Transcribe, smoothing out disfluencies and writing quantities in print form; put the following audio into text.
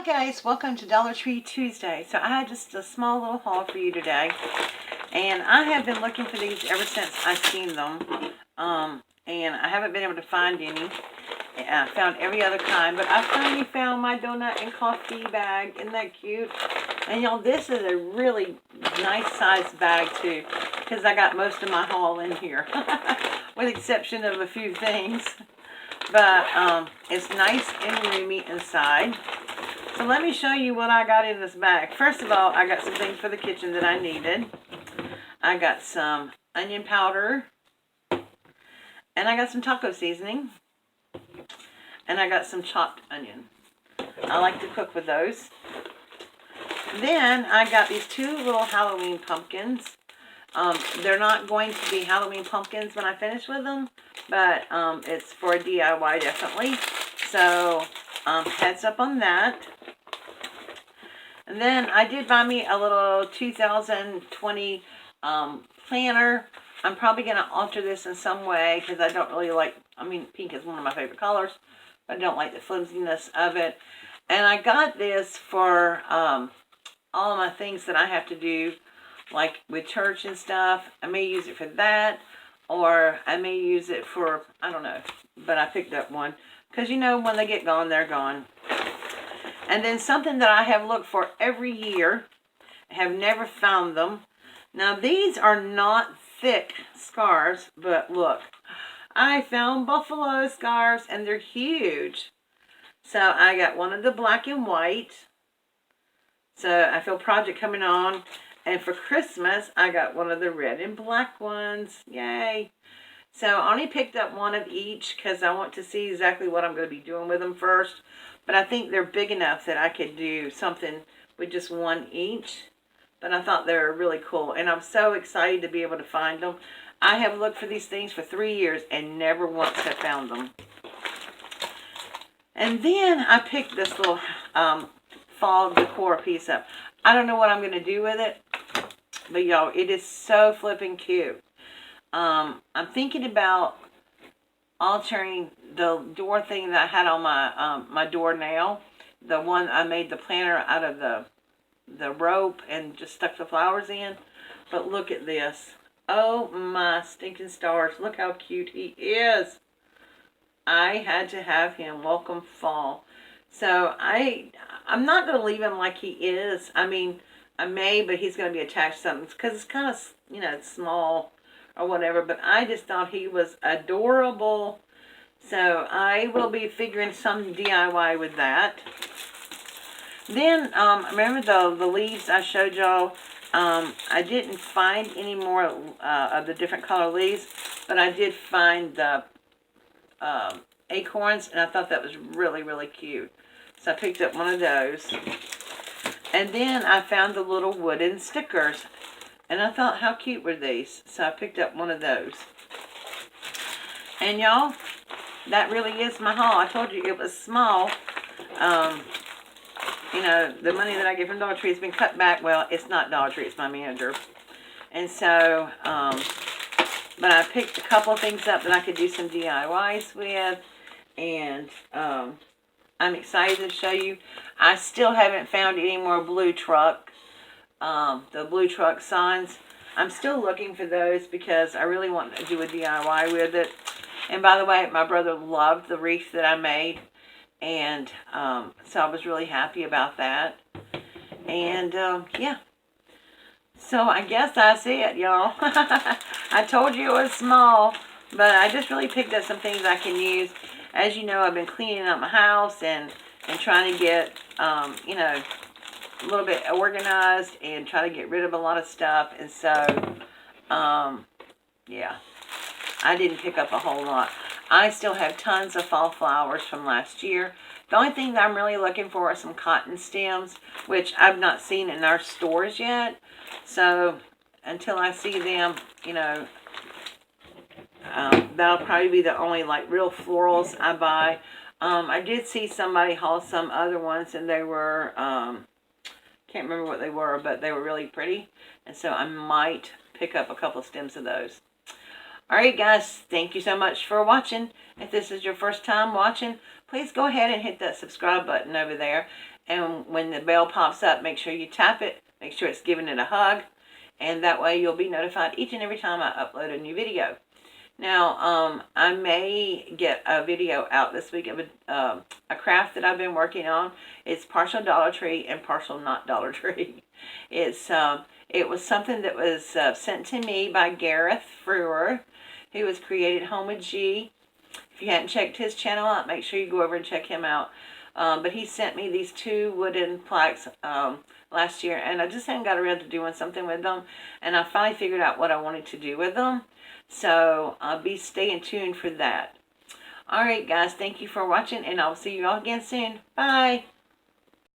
Hi guys, welcome to Dollar Tree Tuesday. So I had just a small little haul for you today, and I have been looking for these ever since I've seen them, and I haven't been able to find any. I found every other kind, but I finally found my donut and coffee bag. Isn't that cute? And y'all, this is a really nice sized bag too, because I got most of my haul in here, with the exception of a few things. But it's nice and roomy inside. So let me show you what I got in this bag. First of all, I got some things for the kitchen that I needed. I got some onion powder. And I got some taco seasoning. And I got some chopped onion. I like to cook with those. Then I got these two little Halloween pumpkins. They're not going to be Halloween pumpkins when I finish with them. But it's for a DIY definitely. So heads up on that. And then I did buy me a little 2020 planner. I'm probably going to alter this in some way because I don't really like, pink is one of my favorite colors. But I don't like the flimsiness of it. And I got this for all of my things that I have to do, like with church and stuff. I may use it for that, or I may use it for, I don't know. But I picked up one because, you know, when they get gone, they're gone. And then something that I have looked for every year, have never found them. Now these are not thick scarves, but look, I found buffalo scarves and they're huge. So I got one of the black and white. So I feel project coming on. And for Christmas, I got one of the red and black ones. Yay. So I only picked up one of each because I want to see exactly what I'm going to be doing with them first. But I think they're big enough that I could do something with just one each. But I thought they were really cool. And I'm so excited to be able to find them. I have looked for these things for 3 years and never once have found them. And then I picked this little fall decor piece up. I don't know what I'm going to do with it. But y'all, it is so flipping cute. I'm thinking about altering the door thing that I had on my my door nail. The one I made the planter out of the rope and just stuck the flowers in. But look at this. Oh my stinking stars. Look how cute he is. I had to have him. Welcome fall. So I'm not going to leave him like he is. I mean, I may, but he's going to be attached to something because it's kind of, you know, small or whatever. But I just thought he was adorable. So I will be figuring some DIY with that. Then, remember the leaves I showed y'all? I didn't find any more of the different color leaves, but I did find the acorns, and I thought that was really, really cute. So I picked up one of those. And then I found the little wooden stickers. And I thought, how cute were these? So I picked up one of those. And y'all, that really is my haul. I told you it was small. You know, the money that I get from Dollar Tree has been cut back. Well, it's not Dollar Tree, it's my manager. And so, but I picked a couple of things up that I could do some DIYs with. And I'm excited to show you. I still haven't found any more blue truck. The blue truck signs. I'm still looking for those because I really want to do a DIY with it. And by the way, my brother loved the wreath that I made. And so I was really happy about that. And yeah. So I guess that's it, y'all. I told you it was small. But I just really picked up some things I can use. As you know, I've been cleaning up my house and trying to get, you know, a little bit organized and try to get rid of a lot of stuff. And so, yeah, I didn't pick up a whole lot. I still have tons of fall flowers from last year. The only thing that I'm really looking for are some cotton stems, which I've not seen in our stores yet. So until I see them, you know, that'll probably be the only like real florals I buy. I did see somebody haul some other ones, and they were, can't remember what they were, but they were really pretty. And so I might pick up a couple of stems of those. Alright guys, thank you so much for watching. If this is your first time watching, please go ahead and hit that subscribe button over there. And when the bell pops up, make sure you tap it. Make sure it's giving it a hug. And that way you'll be notified each and every time I upload a new video. Now, I may get a video out this week of a craft that I've been working on. It's partial Dollar Tree and partial not Dollar Tree. It was something that was sent to me by Gareth Frewer, who has created Home with G. If you hadn't checked his channel out, make sure you go over and check him out. But he sent me these 2 wooden plaques last year, and I just hadn't got around to doing something with them. And I finally figured out what I wanted to do with them. So I'll be staying tuned for that. Alright guys, thank you for watching, and I'll see you all again soon. Bye!